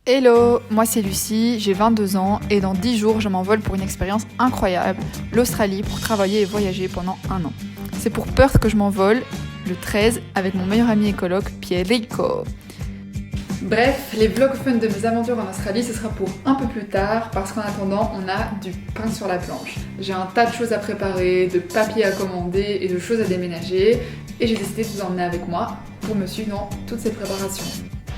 Hello, moi c'est Lucie, j'ai 22 ans et dans 10 jours je m'envole pour une expérience incroyable, l'Australie, pour travailler et voyager pendant un an. C'est pour Perth que je m'envole, le 13, avec mon meilleur ami et coloc, Pierrico. Bref, les vlogs fun de mes aventures en Australie, ce sera pour un peu plus tard, parce qu'en attendant, on a du pain sur la planche. J'ai un tas de choses à préparer, de papiers à commander et de choses à déménager, et j'ai décidé de vous emmener avec moi pour me suivre dans toutes ces préparations.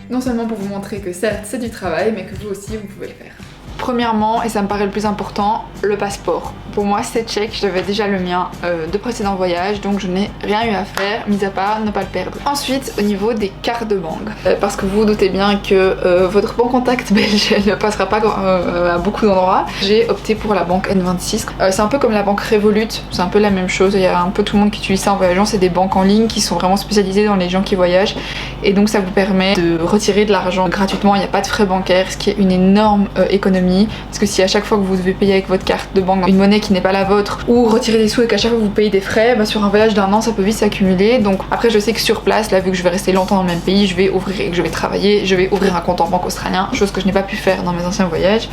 Non seulement pour vous montrer que certes c'est du travail, mais que vous aussi vous pouvez le faire. Premièrement, et ça me paraît le plus important, le passeport. Pour moi c'est check, j'avais déjà le mien de précédents voyages, donc je n'ai rien eu à faire, mis à part ne pas le perdre. Ensuite, au niveau des cartes de banque, parce que vous vous doutez bien que votre banque contact belge ne passera pas à beaucoup d'endroits, j'ai opté pour la banque N26. C'est un peu comme la banque Revolut, c'est un peu la même chose, il y a un peu tout le monde qui utilise ça en voyageant, c'est des banques en ligne qui sont vraiment spécialisées dans les gens qui voyagent, et donc ça vous permet de retirer de l'argent gratuitement, il n'y a pas de frais bancaires, ce qui est une énorme économie. Parce que si à chaque fois que vous devez payer avec votre carte de banque une monnaie qui n'est pas la vôtre, ou retirer des sous et qu'à chaque fois vous payez des frais, bah sur un voyage d'un an ça peut vite s'accumuler. Donc après je sais que sur place, là vu que je vais rester longtemps dans le même pays, je vais ouvrir et que je vais travailler, je vais ouvrir un compte en banque australien, chose que je n'ai pas pu faire dans mes anciens voyages.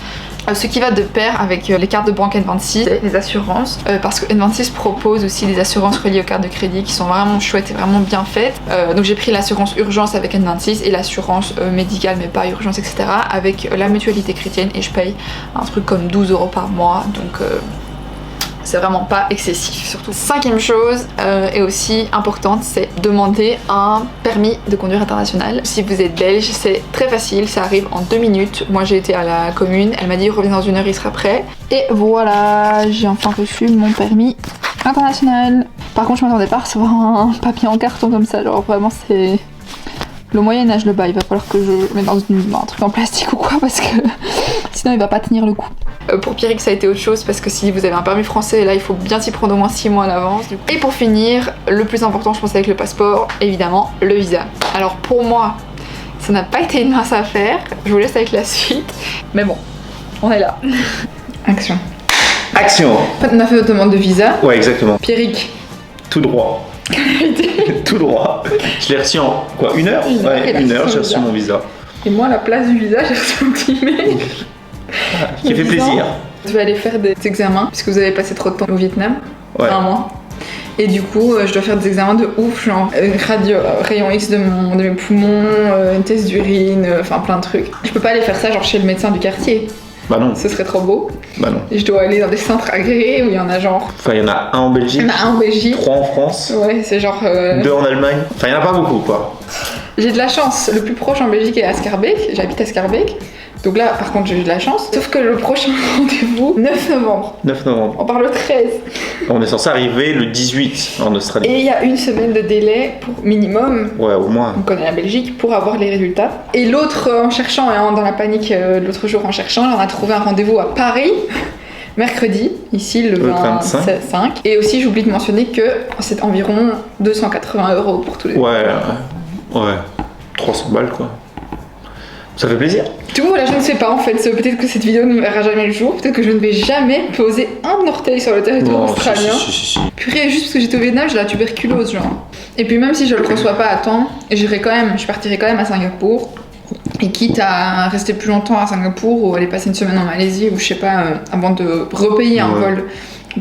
Ce qui va de pair avec les cartes de banque N26, c'est les assurances, parce que N26 propose aussi des assurances reliées aux cartes de crédit qui sont vraiment chouettes et vraiment bien faites. Donc j'ai pris l'assurance urgence avec N26 et l'assurance médicale mais pas urgence etc. avec la mutualité chrétienne, et je paye un truc comme 12 € par mois, donc c'est vraiment pas excessif. Surtout, cinquième chose et aussi importante, c'est demander un permis de conduire international. Si vous êtes belge, c'est très facile, ça arrive en 2 minutes. Moi j'ai été à la commune, elle m'a dit reviens dans 1 heure, il sera prêt. Et voilà, j'ai enfin reçu mon permis international. Par contre je m'attendais pas à recevoir un papier en carton comme ça, genre vraiment c'est le Moyen-Âge le bas, il va falloir que je mette dans un truc en plastique ou quoi, parce que sinon il va pas tenir le coup. Pour Pierrick ça a été autre chose, parce que si vous avez un permis français, là il faut bien s'y prendre au moins 6 mois à l'avance. Et pour finir, le plus important je pense avec le passeport, évidemment le visa. Alors pour moi, ça n'a pas été une mince affaire, je vous laisse avec la suite, mais bon, on est là. Action. Action. On a fait notre demande de visa. Ouais, exactement. Pierrick. Tout droit. Tout droit. Je l'ai reçu en quoi, 1 heure? Ouais, 1 heure, j'ai reçu mon visa. Et moi, à la place du visa, j'ai reçu un petit mail. Qui fait plaisir. Je vais aller faire des examens, puisque vous avez passé trop de temps au Vietnam, Ouais. un mois. Et du coup, je dois faire des examens de ouf, genre une radio, rayon X de mes poumons, une test d'urine, enfin plein de trucs. Je peux pas aller faire ça genre chez le médecin du quartier. Bah non. Ce serait trop beau. Bah non. Et je dois aller dans des centres agréés où il y en a genre... Enfin, il y en a un en Belgique. Il y en a un en Belgique. 3 en France. Ouais, c'est genre... 2 en Allemagne. Enfin, il y en a pas beaucoup, quoi. J'ai de la chance, le plus proche en Belgique est à Schaerbeek, j'habite à Schaerbeek. Donc là, par contre, j'ai eu de la chance. Sauf que le prochain rendez-vous, 9 novembre. 9 novembre. On part le 13. On est censé arriver le 18 en Australie. Et il y a 1 semaine de délai pour minimum. Ouais, au moins. On connaît la Belgique pour avoir les résultats. Et l'autre, en cherchant, dans la panique l'autre jour en cherchant, on a trouvé un rendez-vous à Paris. Mercredi, ici le 25. Et aussi, j'oublie de mentionner que c'est environ 280 € pour tous les deux. Ouais. 300 balles, quoi. Ça fait plaisir. Du coup, là, je ne sais pas en fait. Peut-être que cette vidéo ne verra jamais le jour. Peut-être que je ne vais jamais poser un orteil sur le territoire australien. Si. Purée, juste parce que j'étais au Vietnam, j'ai la tuberculose, genre. Et puis, même si je le reçois pas à temps, je partirai quand même à Singapour. Et quitte à rester plus longtemps à Singapour ou aller passer 1 semaine en Malaisie ou je sais pas, avant de repayer un vol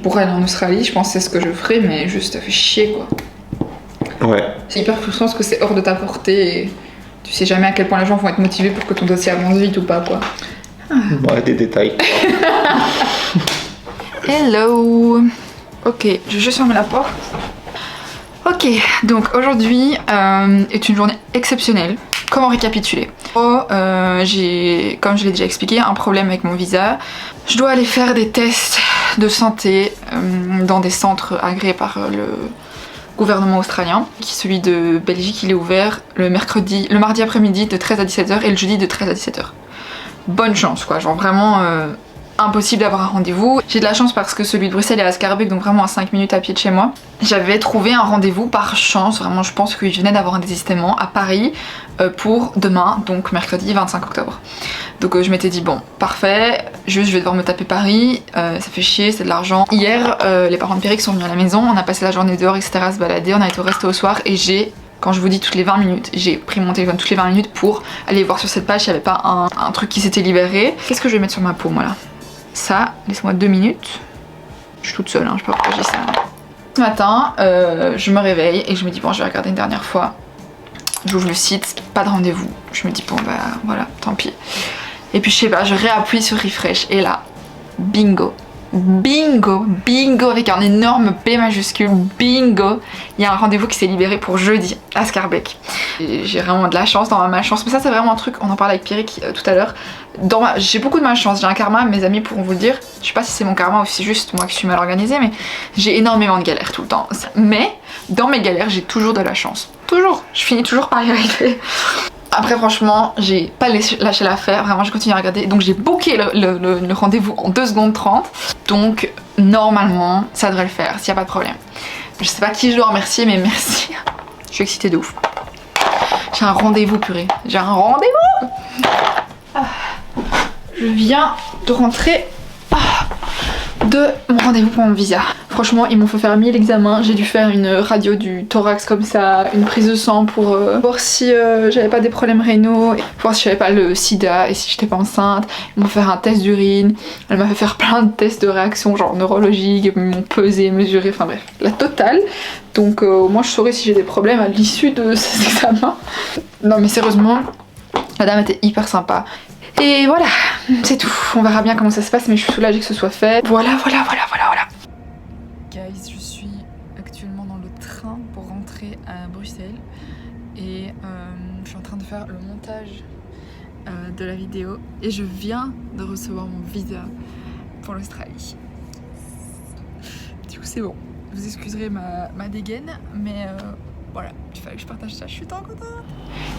pour aller en Australie, je pense que c'est ce que je ferai, mais juste ça fait chier quoi. Ouais. C'est hyper frustrant parce que c'est hors de ta portée et tu sais jamais à quel point les gens vont être motivés pour que ton dossier avance vite ou pas quoi. Ouais, des détails. Hello. Ok, je vais juste fermer la porte. Ok, donc aujourd'hui est une journée exceptionnelle. Comment récapituler? J'ai, comme je l'ai déjà expliqué, un problème avec mon visa. Je dois aller faire des tests de santé dans des centres agréés par le gouvernement australien. Celui de Belgique, il est ouvert le mardi après-midi de 13 à 17h et le jeudi de 13 à 17h. Bonne chance quoi, genre vraiment impossible d'avoir un rendez-vous. J'ai de la chance parce que celui de Bruxelles est à Schaerbeek, donc vraiment à 5 minutes à pied de chez moi. J'avais trouvé un rendez-vous par chance, vraiment je pense qu'il venait d'avoir un désistement à Paris pour demain, donc mercredi 25 octobre. Donc je m'étais dit bon, parfait, juste je vais devoir me taper Paris, ça fait chier, c'est de l'argent. Hier, les parents de Pierrick sont venus à la maison, on a passé la journée dehors, etc. à se balader, on a été au resto au soir et j'ai Quand je vous dis toutes les 20 minutes, j'ai pris mon téléphone toutes les 20 minutes pour aller voir sur cette page s'il n'y avait pas un truc qui s'était libéré. Qu'est-ce que je vais mettre sur ma peau moi là? Ça, laisse-moi 2 minutes. Je suis toute seule, hein, je sais pas pourquoi je dis ça. Ce matin, je me réveille et je me dis bon je vais regarder une dernière fois. J'ouvre le site, pas de rendez-vous. Je me dis bon bah voilà, tant pis. Et puis je sais pas, je réappuie sur refresh et là, bingo. Bingo, bingo avec un énorme B majuscule, bingo. Il y a un rendez-vous qui s'est libéré pour jeudi à Scarbeck. J'ai vraiment de la chance dans ma malchance, mais ça c'est vraiment un truc, on en parlait avec Pierrick tout à l'heure. J'ai beaucoup de malchance, j'ai un karma, mes amis pourront vous le dire. Je sais pas si c'est mon karma ou si c'est juste moi qui suis mal organisée, mais j'ai énormément de galères tout le temps. Mais dans mes galères, j'ai toujours de la chance. Toujours, je finis toujours par y arriver. Après franchement, j'ai pas lâché l'affaire, vraiment j'ai continué à regarder. Donc j'ai booké le rendez-vous en 2 secondes 30. Donc normalement, ça devrait le faire, s'il n'y a pas de problème. Je sais pas qui je dois remercier, mais merci. Je suis excitée de ouf. J'ai un rendez-vous purée, j'ai un rendez-vous. Je viens de rentrer de mon rendez-vous pour mon visa. Franchement ils m'ont fait faire 1000 examens, j'ai dû faire une radio du thorax comme ça, une prise de sang pour voir si j'avais pas des problèmes rénaux, voir si j'avais pas le sida et si j'étais pas enceinte. Ils m'ont fait un test d'urine, elle m'a fait faire plein de tests de réaction genre neurologiques, ils m'ont pesé, mesuré, enfin bref, la totale. Donc moi je saurais si j'ai des problèmes à l'issue de ces examens. Non mais sérieusement, la dame était hyper sympa. Et voilà, c'est tout. On verra bien comment ça se passe, mais je suis soulagée que ce soit fait. Voilà. Guys, je suis actuellement dans le train pour rentrer à Bruxelles. Et je suis en train de faire le montage de la vidéo. Et je viens de recevoir mon visa pour l'Australie. Du coup, c'est bon. Vous excuserez ma dégaine, mais voilà, il fallait que je partage ça, je suis trop contente.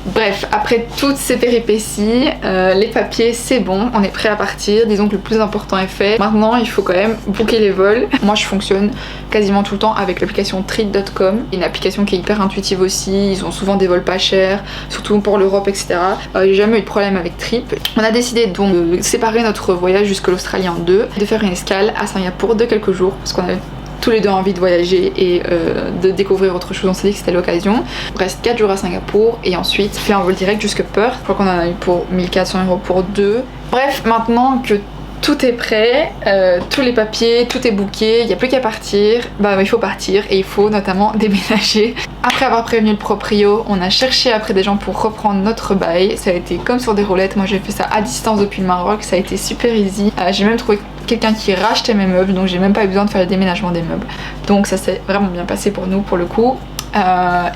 Bref, après toutes ces péripéties, les papiers c'est bon, on est prêt à partir, disons que le plus important est fait. Maintenant il faut quand même booker les vols. Moi je fonctionne quasiment tout le temps avec l'application Treat.com, une application qui est hyper intuitive aussi, ils ont souvent des vols pas chers, surtout pour l'Europe etc. J'ai jamais eu de problème avec Trip. On a décidé donc de séparer notre voyage jusqu'à l'Australie en 2, de faire une escale à Singapour de quelques jours, parce qu'on avait tous les deux envie de voyager et de découvrir autre chose. On s'est dit que c'était l'occasion. On reste 4 jours à Singapour et ensuite fait un vol direct jusque Perth. Je crois qu'on en a eu pour 1400 € pour 2. Bref, maintenant que tout est prêt, tous les papiers, tout est booké, il n'y a plus qu'à partir. Bah il faut partir et il faut notamment déménager. Après avoir prévenu le proprio, on a cherché après des gens pour reprendre notre bail. Ça a été comme sur des roulettes. Moi j'ai fait ça à distance depuis le Maroc, ça a été super easy. J'ai même trouvé quelqu'un qui rachetait mes meubles, donc j'ai même pas eu besoin de faire le déménagement des meubles. Donc ça s'est vraiment bien passé pour nous pour le coup.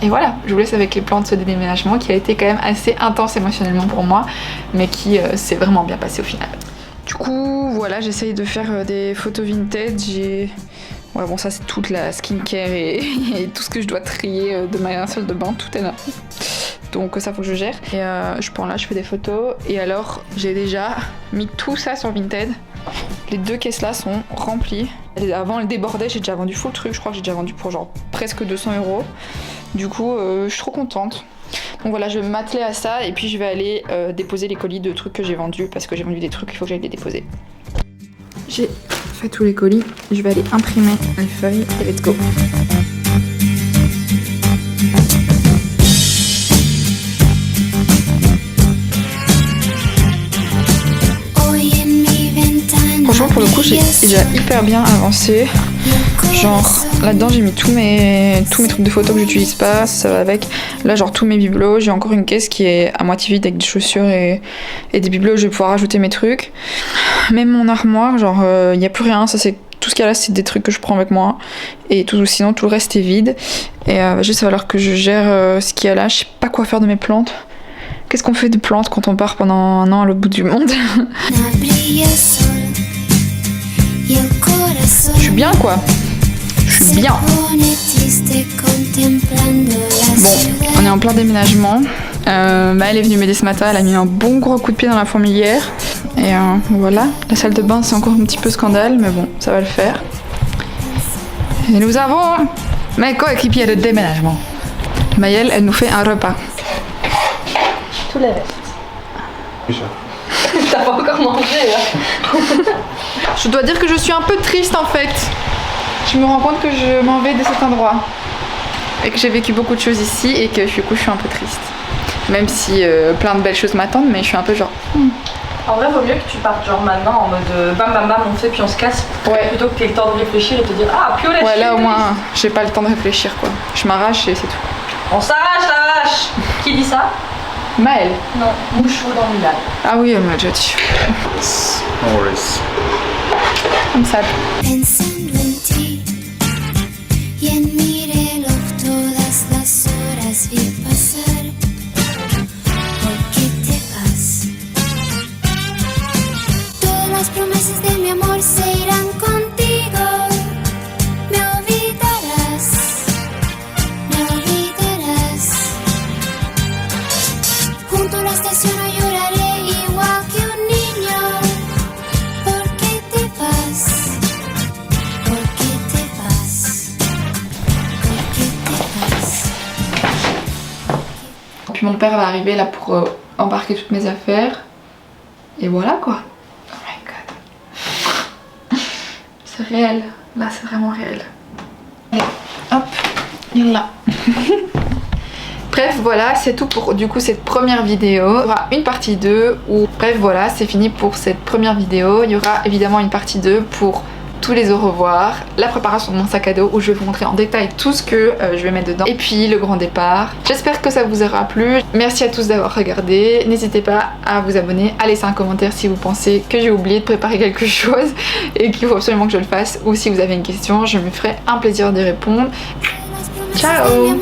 Et voilà, je vous laisse avec les plans de ce déménagement qui a été quand même assez intense émotionnellement pour moi, mais qui s'est vraiment bien passé au final. Du coup, voilà, j'essaye de faire des photos vintage. Ouais, bon, ça c'est toute la skincare et tout ce que je dois trier de ma salle de bain, tout est là. Donc ça faut que je gère. Et je prends là, je fais des photos. Et alors, j'ai déjà mis tout ça sur Vinted. Les 2 caisses là sont remplies. Avant, elles débordaient, j'ai déjà vendu full truc. Je crois que j'ai déjà vendu pour genre presque 200 €. Du coup, je suis trop contente. Donc voilà, je vais m'atteler à ça et puis je vais aller déposer les colis de trucs que j'ai vendus parce que j'ai vendu des trucs, il faut que j'aille les déposer. J'ai fait tous les colis, je vais aller imprimer les feuilles et let's go. Franchement pour le coup j'ai déjà hyper bien avancé. Genre là-dedans j'ai mis tous mes trucs de photos que j'utilise pas, ça va avec. Là genre tous mes bibelots, j'ai encore une caisse qui est à moitié vide avec des chaussures et des bibelots, je vais pouvoir rajouter mes trucs. Même mon armoire, genre y a plus rien, ça c'est tout ce qu'il y a là c'est des trucs que je prends avec moi et sinon tout le reste est vide. Et juste il va falloir que je gère ce qu'il y a là, je sais pas quoi faire de mes plantes. Qu'est-ce qu'on fait de plantes quand on part pendant 1 an à l'autre bout du monde? Je suis bien quoi. Je suis bien. Bon, on est en plein déménagement. Elle est venue m'aider ce matin, elle a mis un bon gros coup de pied dans la fourmilière. Et voilà, la salle de bain c'est encore un petit peu scandale, mais bon, ça va le faire. Et nous avons mes coéquipiers de déménagement. Maëlle, elle nous fait un repas. Tout les restes. T'as pas encore mangé là. Je dois dire que je suis un peu triste en fait. Je me rends compte que je m'en vais de cet endroit. et que j'ai vécu beaucoup de choses ici et que du coup je suis un peu triste. Même si plein de belles choses m'attendent, mais je suis un peu genre... En vrai, vaut mieux que tu partes genre maintenant en mode bam bam bam, on fait puis on se casse. Ouais. Plutôt que tu aies le temps de réfléchir et te dire ah piolet. Ouais, là au moins j'ai pas le temps de réfléchir quoi. Je m'arrache et c'est tout. On s'arrache la vache. Qui dit ça? Maëlle. Non, Mouchou dans Milan. Ah oui, elle me l'a déjà dit. No worries. Comme ça. Pensando en ti y en mi reloj todas las horas vi pasar. ¿Por qué te vas? Todas las promesas de mi amor se irán contigo. Me olvidarás, me olvidarás. Junto a la estación no lloraré igual que un niño. ¿Por qué te vas? ¿Por qué te vas? ¿Por qué te vas? Puis mon père va arriver là pour embarquer toutes mes affaires. Et voilà quoi. Oh my god. C'est réel. Là c'est vraiment réel. Allez, hop, il est là. Bref voilà, c'est tout pour du coup cette première vidéo. Il y aura une partie 2 où bref voilà, c'est fini pour cette première vidéo. Il y aura évidemment une partie 2 pour tous les au revoir, la préparation de mon sac à dos où je vais vous montrer en détail tout ce que je vais mettre dedans et puis le grand départ. J'espère que ça vous aura plu. Merci à tous d'avoir regardé. N'hésitez pas à vous abonner, à laisser un commentaire si vous pensez que j'ai oublié de préparer quelque chose et qu'il faut absolument que je le fasse, ou si vous avez une question, je me ferai un plaisir d'y répondre. Ciao.